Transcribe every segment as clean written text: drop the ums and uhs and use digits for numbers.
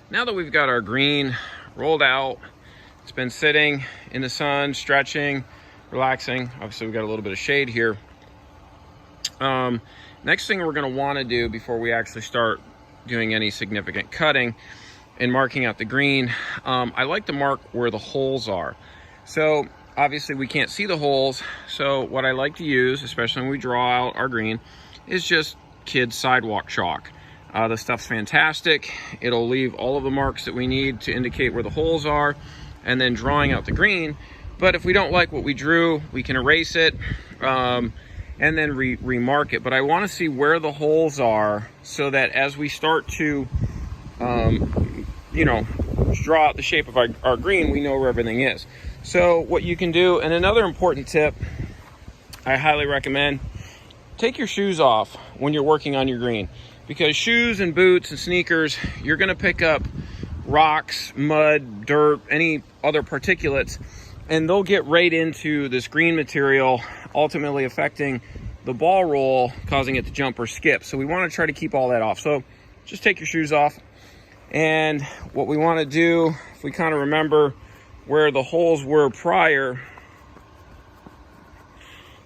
Now that we've got our green rolled out, it's been sitting in the sun, stretching, relaxing. Obviously, we've got a little bit of shade here. Next thing we're going to want to do before we actually start doing any significant cutting and marking out the green, I like to mark where the holes are. So obviously we can't see the holes, so what I like to use, especially when we draw out our green, is just kids sidewalk chalk. The stuff's fantastic. It'll leave all of the marks that we need to indicate where the holes are, and then drawing out the green. But if we don't like what we drew, we can erase it and then remark it. But I want to see where the holes are so that as we start to draw out the shape of our green, we know where everything is. So what you can do, and another important tip I highly recommend, take your shoes off when you're working on your green, because shoes and boots and sneakers, you're going to pick up rocks, mud, dirt, any other particulates, and they'll get right into this green material, ultimately affecting the ball roll, causing it to jump or skip. So we want to try to keep all that off. So just take your shoes off. And what we want to do, if we kind of remember where the holes were prior,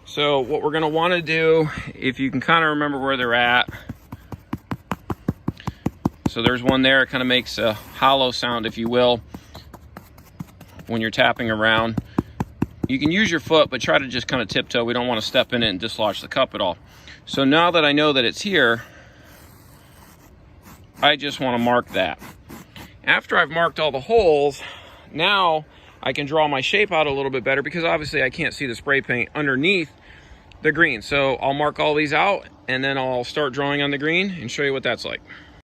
so what we're going to want to do, if you can kind of remember where they're at, so there's one there. It kind of makes a hollow sound, if you will, when you're tapping around. You can use your foot, but try to just kind of tiptoe. We don't want to step in it and dislodge the cup at all. So now that I know that it's here, I just want to mark that. After I've marked all the holes, now I can draw my shape out a little bit better, because obviously I can't see the spray paint underneath the green. So I'll mark all these out, and then I'll start drawing on the green and show you what that's like.